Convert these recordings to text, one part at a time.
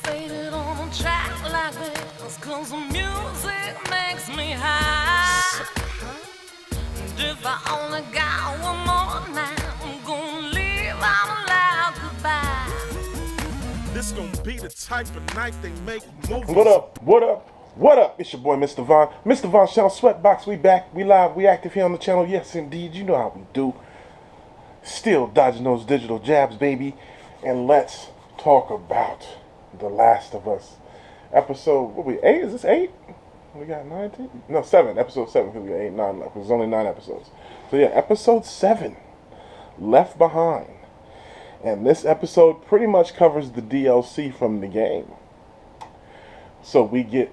Faded on a track like this, 'cause the music makes me high. And if I only got one more night, I'm gonna leave out a loud goodbye. This gonna be the type of night they make movies. What up? What up? What up? It's your boy, Mr. Von. Mr. Von Channel Sweatbox. We back. We live. We active here on the channel. Yes, indeed. You know how we do. Still dodging those digital jabs, baby. And let's talk about The Last of Us. Episode, what we, 8? Is this 8? We got 19? No, 7. Episode 7. Because we got 8, 9 left. There's only 9 episodes. So yeah, episode 7. Left Behind. And this episode pretty much covers the DLC from the game. So we get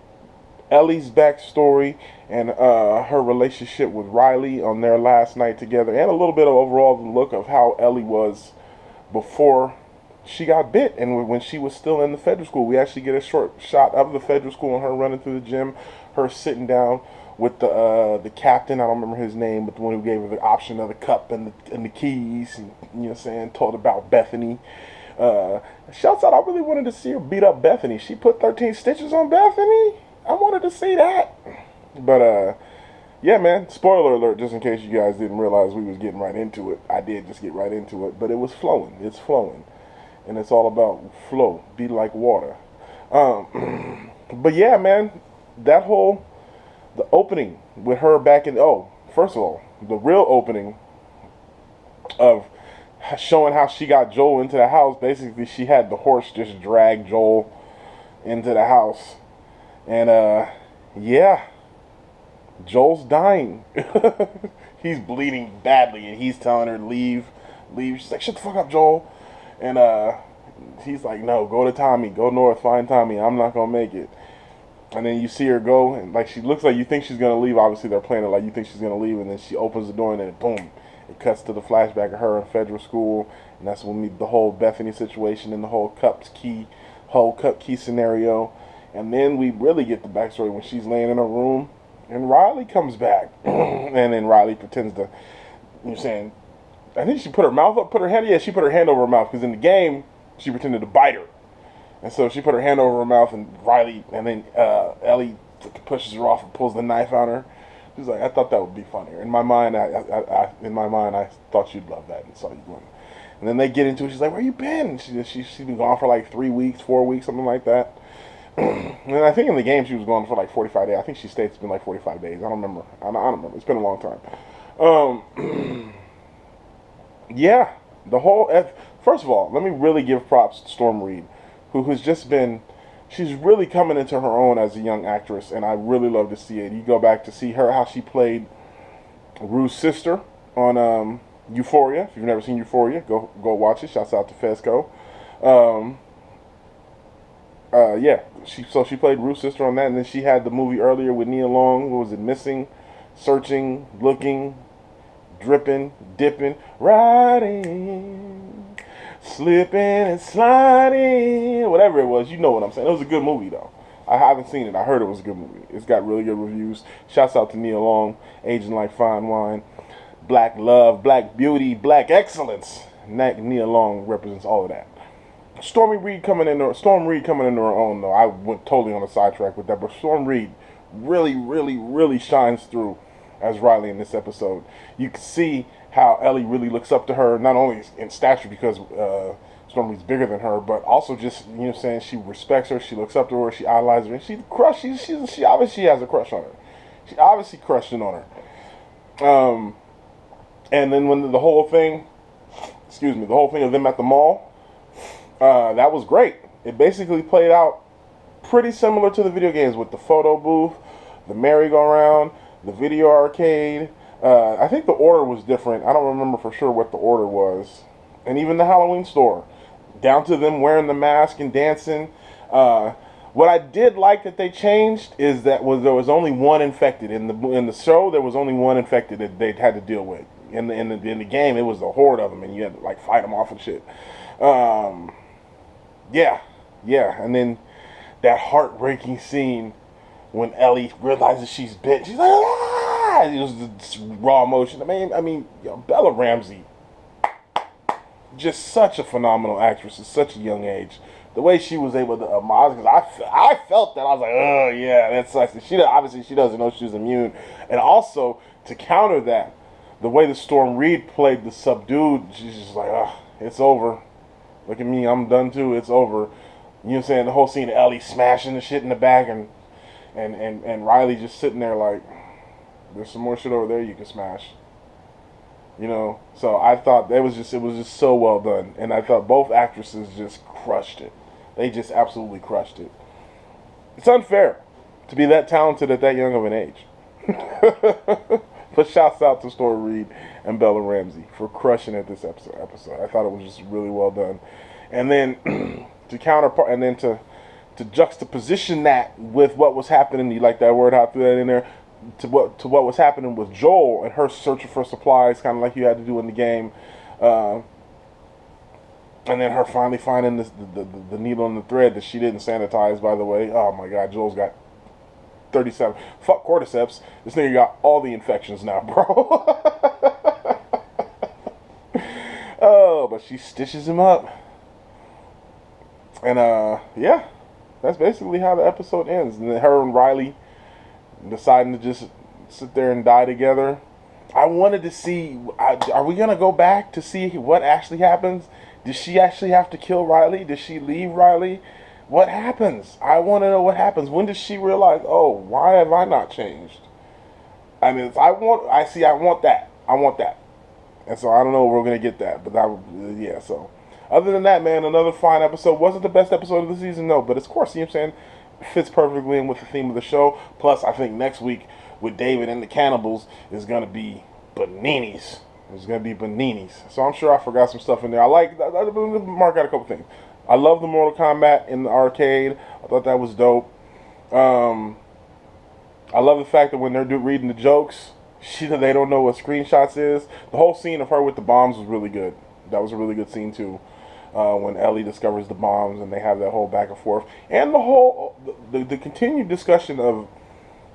Ellie's backstory and her relationship with Riley on their last night together, and a little bit of overall the look of how Ellie was before she got bit and when she was still in the federal school. We actually get a short shot of the federal school and her running through the gym, her sitting down with the captain. I don't remember his name, but the one who gave her the option of the cup and the keys, and, you know what I'm saying, told about Bethany. Shouts out, I really wanted to see her beat up Bethany. She put 13 stitches on Bethany. I wanted to see that. But, yeah, man, spoiler alert, just in case you guys didn't realize we was getting right into it. I did just get right into it, but it was flowing. It's flowing. And it's all about flow. Be like water. But, yeah, man, that whole, the opening with her back in, first of all, the real opening of showing how she got Joel into the house. Basically, she had the horse just drag Joel into the house. And, yeah, Joel's dying. He's bleeding badly, and he's telling her to leave. She's like, shut the fuck up, Joel. And, he's like, no, go to Tommy. Go north, find Tommy. I'm not gonna make it. And then you see her go, and, like, she looks like you think she's gonna leave. Obviously, they're playing it like you think she's gonna leave, and then she opens the door, and then, boom, it cuts to the flashback of her in federal school. And that's when we meet the whole Bethany situation and the whole cup key scenario. And then we really get the backstory when she's laying in her room and Riley comes back. And then Riley pretends to, you're saying, I think she put her mouth up, she put her hand over her mouth, because in the game, she pretended to bite her. And so she put her hand over her mouth, and Riley, and then Ellie pushes her off and pulls the knife on her. She's like, I thought that would be funnier. In my mind, I thought you'd love that, and saw you going. And then they get into it. She's like, where you been? She's been gone for like 3 weeks, 4 weeks, something like that. And I think in the game she was gone for like 45 days. I think she stayed. It's been like 45 days. I don't remember. I don't remember. It's been a long time. Yeah, the whole. First of all, let me really give props to Storm Reid, who has just been. She's really coming into her own as a young actress, and I really love to see it. You go back to see her, how she played Rue's sister on Euphoria. If you've never seen Euphoria, go watch it. Shouts out to Fesco. Yeah, she played Rue's sister on that, and then she had the movie earlier with Nia Long. What was it? Missing, Searching, Looking, Dripping, Dipping, Riding, Slipping and Sliding, whatever it was. You know what I'm saying. It was a good movie, though. I haven't seen it. I heard it was a good movie. It's got really good reviews. Shouts out to Nia Long, aging like fine wine, black love, black beauty, black excellence. Nia Long represents all of that. Storm Reid coming into her own, though. I went totally on a sidetrack with that, but Storm Reid really, really, really shines through as Riley in this episode. You can see how Ellie really looks up to her, not only in stature because Storm Reid's bigger than her, but also just, you know what I'm saying, she respects her, she looks up to her, she idolizes her, and she obviously has a crush on her. She obviously crushing on her. And then when the whole thing of them at the mall, that was great. It basically played out pretty similar to the video games with the photo booth, the merry-go-round, the video arcade. I think the order was different. I don't remember for sure what the order was. And even the Halloween store, down to them wearing the mask and dancing. What I did like that they changed is that there was only one infected in the show. There was only one infected that they had to deal with. In the game, it was a horde of them, and you had to like fight them off and shit. Yeah, and then that heartbreaking scene when Ellie realizes she's bit. She's like, ah! It was just raw emotion. I mean, Bella Ramsey, just such a phenomenal actress at such a young age. the way she was able to, because I felt that. I was like, oh yeah, that sucks. And obviously she doesn't know she's immune. And also, to counter that, the way the Storm Reed played the subdued, she's just like, oh, it's over. Look at me, I'm done too, it's over. You know what I'm saying? The whole scene of Ellie smashing the shit in the back and Riley just sitting there like, there's some more shit over there you can smash. You know, so I thought it was just so well done, and I thought both actresses just crushed it. They just absolutely crushed it. It's unfair to be that talented at that young of an age. But shouts out to Storm Reed and Bella Ramsey for crushing it this episode. I thought it was just really well done, and then to counterpart, and then to juxtaposition that with what was happening. You like that word? How I threw that in there. To what was happening with Joel and her searching for supplies, kind of like you had to do in the game, and then her finally finding the needle and the thread that she didn't sanitize, by the way. Oh my God, Joel's got 37. Fuck cordyceps. This nigga got all the infections now, bro. Oh, but she stitches him up, and yeah, that's basically how the episode ends. And then her and Riley deciding to just sit there and die together. I wanted to see, are we going to go back to see what actually happens? Did she actually have to kill Riley? Did she leave Riley? What happens? I want to know what happens. When does she realize, oh, why have I not changed? I mean, I want that. I want that. And so I don't know if we're going to get that. But yeah, so. Other than that, man, another fine episode. Wasn't the best episode of the season, no. But of course, you know what I'm saying? Fits perfectly in with the theme of the show. Plus, I think next week with David and the Cannibals is going to be bananas. It's going to be bananas. So I'm sure I forgot some stuff in there. I mark out a couple things. I love the Mortal Kombat in the arcade. I thought that was dope. I love the fact that when they're reading the jokes, they don't know what screenshots is. The whole scene of her with the bombs was really good. That was a really good scene too. When Ellie discovers the bombs and they have that whole back and forth, and the continued discussion of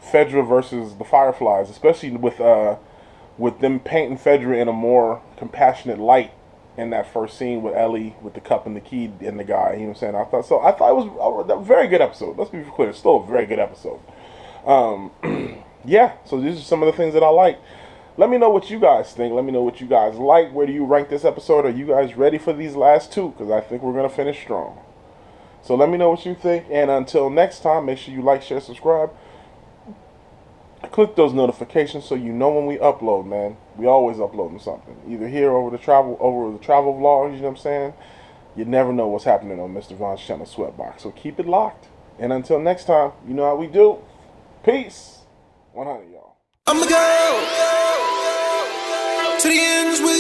Fedra versus the Fireflies, especially with them painting Fedra in a more compassionate light in that first scene with Ellie with the cup and the key and the guy. You know what I'm saying? I thought it was a very good episode. Let's be clear, it's still a very good episode. Yeah, so these are some of the things that I like. Let me know what you guys think. Let me know what you guys like. Where do you rank this episode? Are you guys ready for these last two? Because I think we're going to finish strong. So let me know what you think. And until next time, make sure you like, share, subscribe. Click those notifications so you know when we upload, man. We always uploading something. Either here over the travel vlogs, you know what I'm saying? You never know what's happening on Mr. Von's channel, Sweatbox. So keep it locked. And until next time, you know how we do. Peace. 100, y'all. I'ma go to the ends with